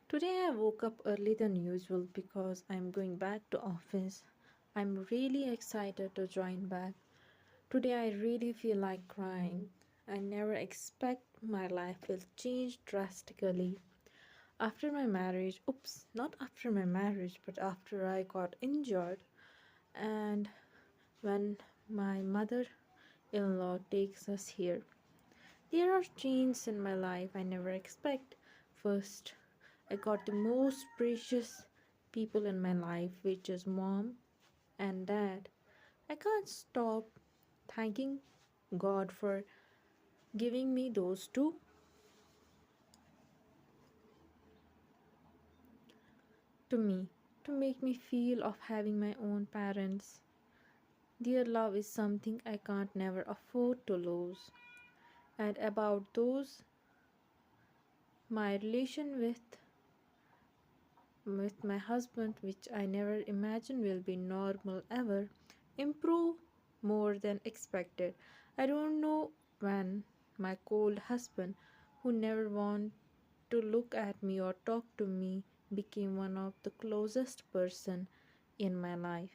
Today I woke up early than usual because I'm going back to office. I'm really excited to join back. Today I really feel like crying. I never expect my life will change drastically. After my marriage, oops, not after my marriage, but after I got injured and when my mother-in-law takes us here. There are changes in my life I never expect. First, I got the most precious people in my life, which is mom and dad. I can't stop thanking God for giving me those two. To me, to make me feel of having my own parents. Their love is something I can't never afford to lose. And about those, my relation with my husband, which I never imagined will be normal ever, improve more than expected. I don't know when my cold husband, who never wanted to look at me or talk to me, became one of the closest person in my life.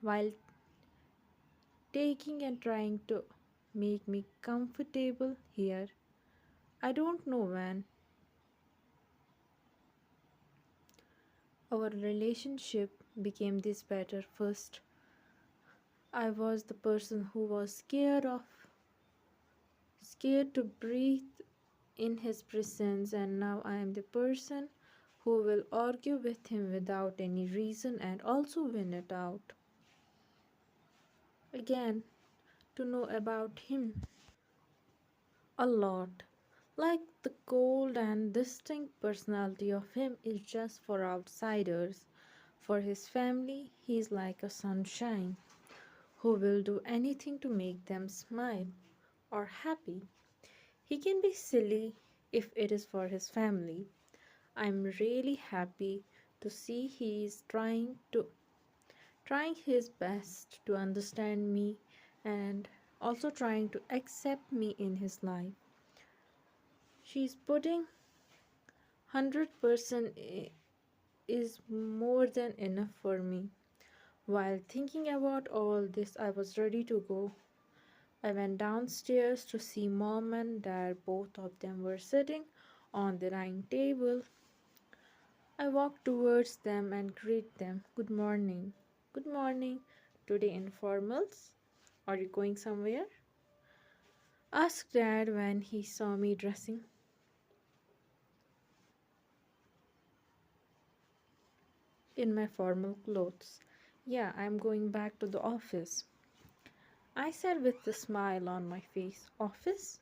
While taking and trying to make me comfortable here, I don't know when our relationship became this better. First, I was the person who was scared to breathe in his presence, and now I am the person who will argue with him without any reason and also win it out. Again, to know about him a lot. Like the cold and distinct personality of him is just for outsiders. For his family, he is like a sunshine who will do anything to make them smile or happy. He can be silly if it is for his family. I'm really happy to see he is trying his best to understand me and also trying to accept me in his life. She's putting 100% is more than enough for me. While thinking about all this, I was ready to go. I went downstairs to see mom and dad. Both of them were sitting on the dining table. I walked towards them and greeted them. Good morning. Good morning. Today informals? Are you going somewhere? Asked dad when he saw me dressing in my formal clothes. Yeah, I'm going back to the office. I said with a smile on my face. Office?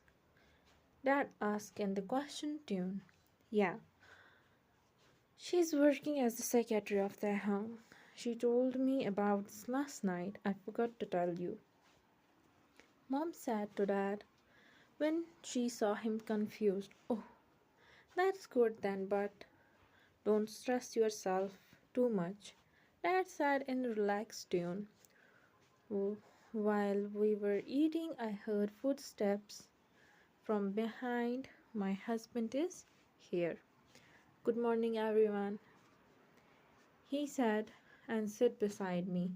Dad asked in the question tune. Yeah, she's working as the secretary of taehyung. She told me about this last night. I forgot to tell you. Mom said to Dad when she saw him confused. Oh, that's good then, but don't stress yourself too much. Dad said in a relaxed tone. Oh, while we were eating, I heard footsteps from behind. My husband is here. Good morning, everyone, he said, and sat beside me.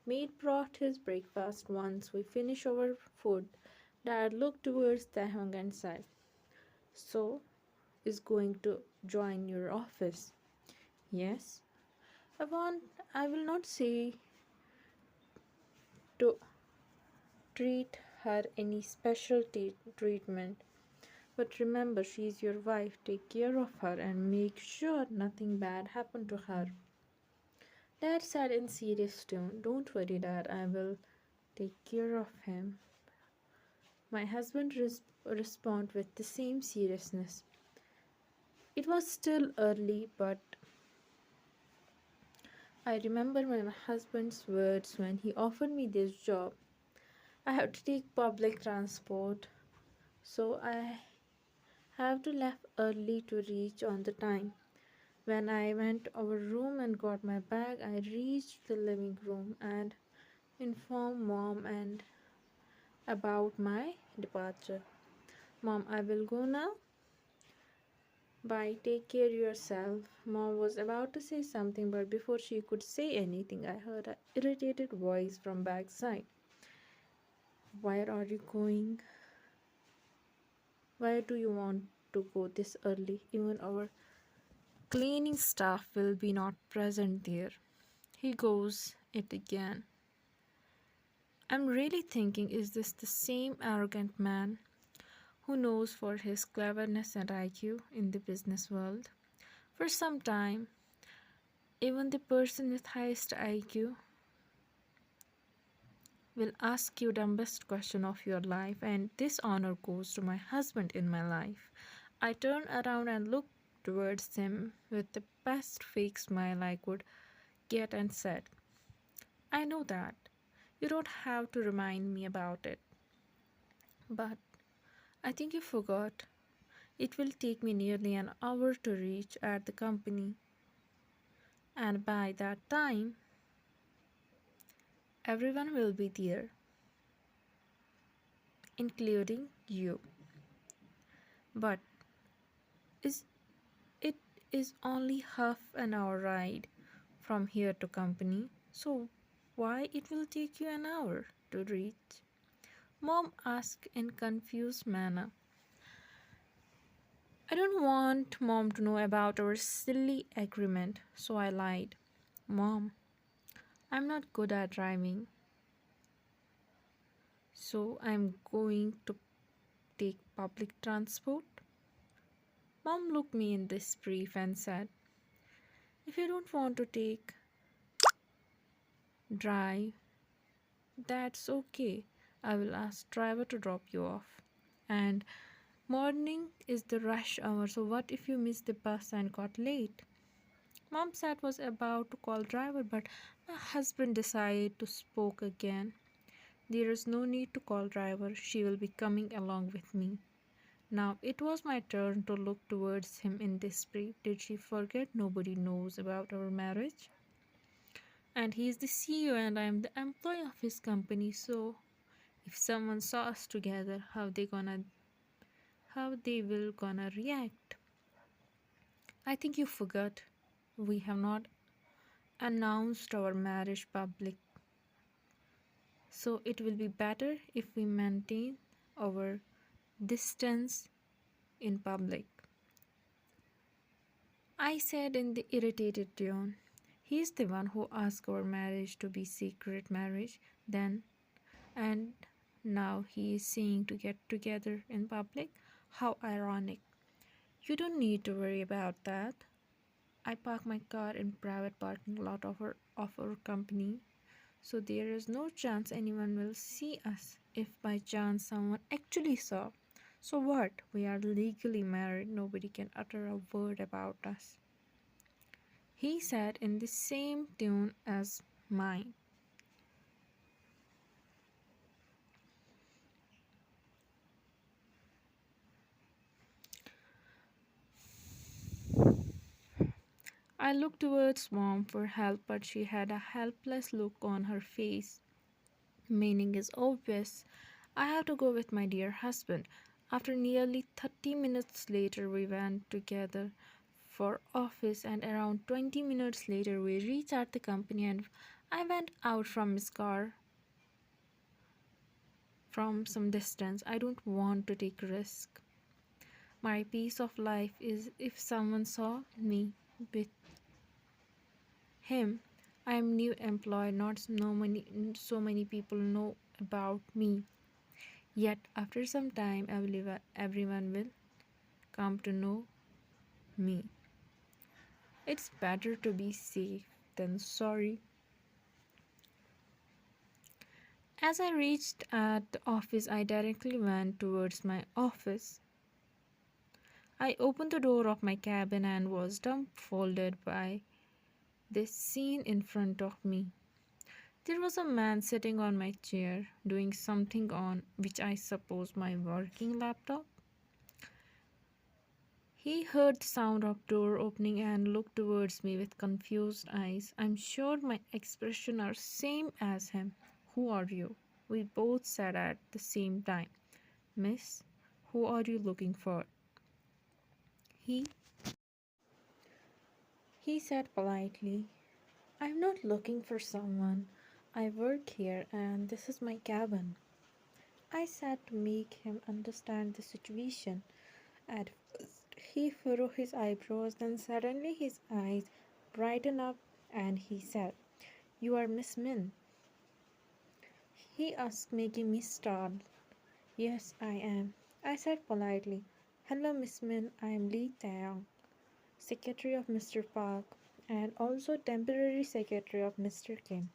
Meat brought his breakfast once we finished our food. Dad looked towards Taehyung and said, so, is going to join your office? Yes. I want I will not say to treat her any special treatment. But remember, she is your wife. Take care of her and make sure nothing bad happened to her. Dad said in serious tone, don't worry, Dad, I will take care of him. My husband responded with the same seriousness. It was still early, but I remember my husband's words when he offered me this job. I have to take public transport, so I have to leave early to reach on the time. When I went to our room and got my bag, I reached the living room and informed mom and about my departure. Mom, I will go now. Bye, take care yourself. Mom was about to say something, but before she could say anything, I heard an irritated voice from backside. Where are you going? Why do you want to go this early? Even our cleaning staff will be not present there. He goes it again. I'm really thinking, is this the same arrogant man who knows for his cleverness and IQ in the business world? For some time, even the person with highest IQ will ask you dumbest question of your life, and this honor goes to my husband in my life. I turned around and looked towards him with the best fake smile I could get and said, I know that. You don't have to remind me about it. But I think you forgot. It will take me nearly an hour to reach at the company, and by that time, everyone will be there, including you. But is it is only half an hour ride from here to company, so why it will take you an hour to reach? Mom asked in confused manner. I don't want mom to know about our silly agreement, so I lied. Mom, I'm not good at driving, so I'm going to take public transport. Mom looked me in disbelief and said, if you don't want to take drive, that's okay. I will ask driver to drop you off. And morning is the rush hour, so what if you miss the bus and got late? Mom said was about to call driver, but my husband decided to spoke again. There is no need to call driver. She will be coming along with me. Now it was my turn to look towards him in disbelief. Did she forget nobody knows about our marriage? And he is the CEO and I am the employee of his company, so if someone saw us together, how they will gonna react? I think you forgot. We have not announced our marriage public. So it will be better if we maintain our distance in public. I said in the irritated tone. He is the one who asked our marriage to be secret marriage then, and now he is saying to get together in public. How ironic. You don't need to worry about that. I park my car in private parking lot of our company, so there is no chance anyone will see us. If by chance someone actually saw, so what? We are legally married. Nobody can utter a word about us. He said in the same tone as mine. I looked towards Mom for help, but she had a helpless look on her face. Meaning is obvious. I have to go with my dear husband. After nearly 30 minutes later, we went together for office, and around 20 minutes later, we reached at the company, and I went out from his car from some distance. I don't want to take risk. My piece of life is if someone saw me with him. I am new employee, not so many people know about me. Yet after some time, everyone will come to know me. It's better to be safe than sorry. As I reached at the office, I directly went towards my office. I opened the door of my cabin and was dumbfounded by this scene in front of me. There was a man sitting on my chair doing something on which I suppose my working laptop. He heard the sound of door opening and looked towards me with confused eyes. I'm sure my expression are same as him. Who are you? We both said at the same time. Miss, who are you looking for? He He said politely, I'm not looking for someone. I work here and this is my cabin. I said to make him understand the situation. At first, he furrowed his eyebrows, then suddenly his eyes brightened up and he said, You are Miss Min? He asked, making me start. Yes, I am. I said politely, Hello, Miss Min, I am Lee Taehyung, secretary of Mr. Park, and also temporary secretary of Mr. Kim.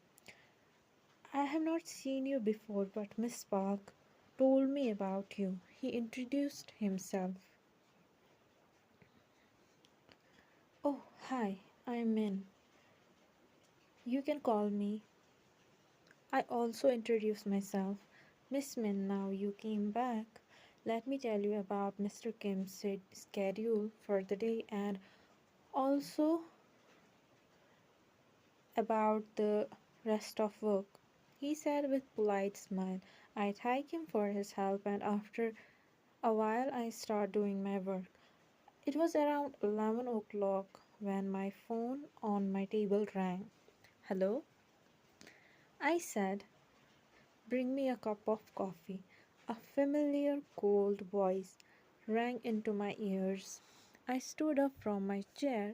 I have not seen you before, but Miss Park told me about you. He introduced himself. Oh, hi, I'm Min. You can call me. I also introduced myself. Miss Min, now you came back. Let me tell you about Mr. Kim's schedule for the day and also about the rest of work. He said with polite smile. I thank him for his help and after a while I start doing my work. It was around 11 o'clock when my phone on my table rang. Hello? I said, Bring me a cup of coffee. A familiar cold voice rang into my ears. I stood up from my chair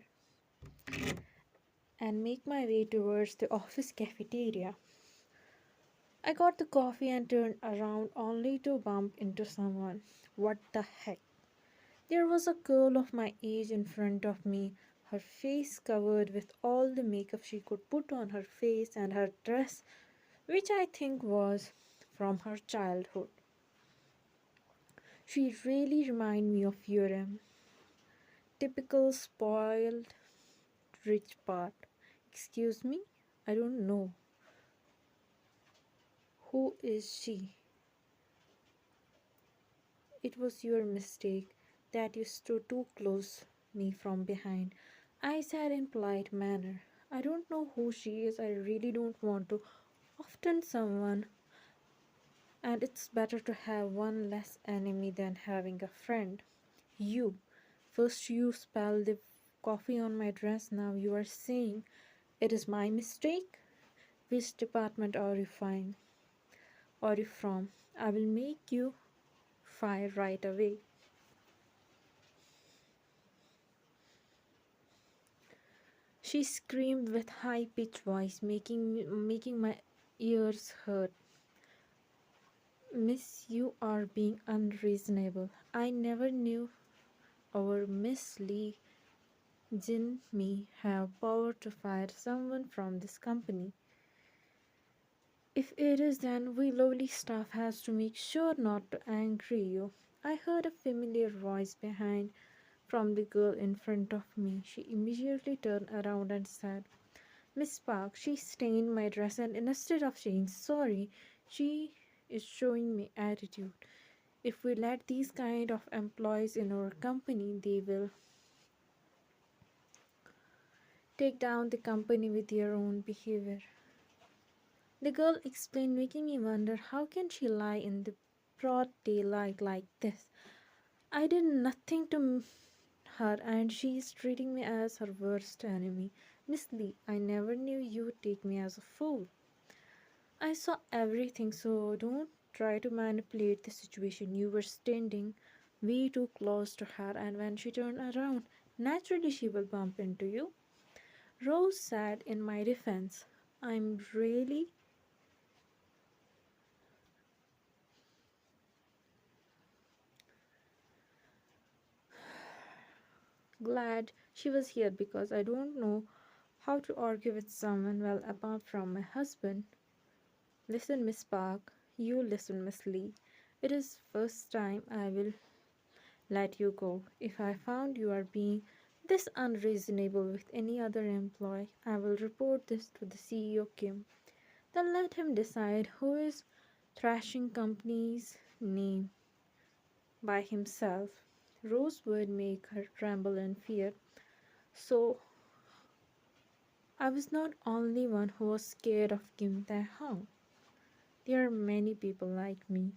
and made my way towards the office cafeteria. I got the coffee and turned around only to bump into someone. What the heck? There was a girl of my age in front of me, her face covered with all the makeup she could put on her face and her dress, which I think was from her childhood. She really reminded me of Urim, typical spoiled rich part. Excuse me? I don't know. Who is she? It was your mistake that you stood too close me from behind. I said in polite manner. I don't know who she is. I really don't want to offend someone, and it's better to have one less enemy than having a friend. You. First you spilled the coffee on my dress, now you are saying it is my mistake? Which department are you fine? Are you from? I will make you fire right away. She screamed with high-pitched voice, making my ears hurt. Miss, you are being unreasonable. I never knew our Miss Lee Jin me have power to fire someone from this company. If it is, then we lovely staff has to make sure not to anger you. I heard a familiar voice behind from the girl in front of me. She immediately turned around and said, Miss Park, she stained my dress and instead of saying sorry, she is showing me attitude. If we let these kind of employees in our company, they will take down the company with their own behavior. The girl explained, making me wonder how can she lie in the broad daylight like this. I did nothing to her and she is treating me as her worst enemy. Miss Lee, I never knew you would take me as a fool. I saw everything, so don't try to manipulate the situation. You were standing way too close to her, and when she turned around, naturally she will bump into you. Rose said in my defense, I'm really glad she was here because I don't know how to argue with someone well apart from my husband. Listen, Miss Park, you listen, Miss Lee. It is first time I will let you go. If I found you are being this unreasonable with any other employee, I will report this to the CEO Kim. Then let him decide who is thrashing company's name by himself. Rose would make her tremble in fear. So I was not only one who was scared of Kim Tae-hong. There are many people like me.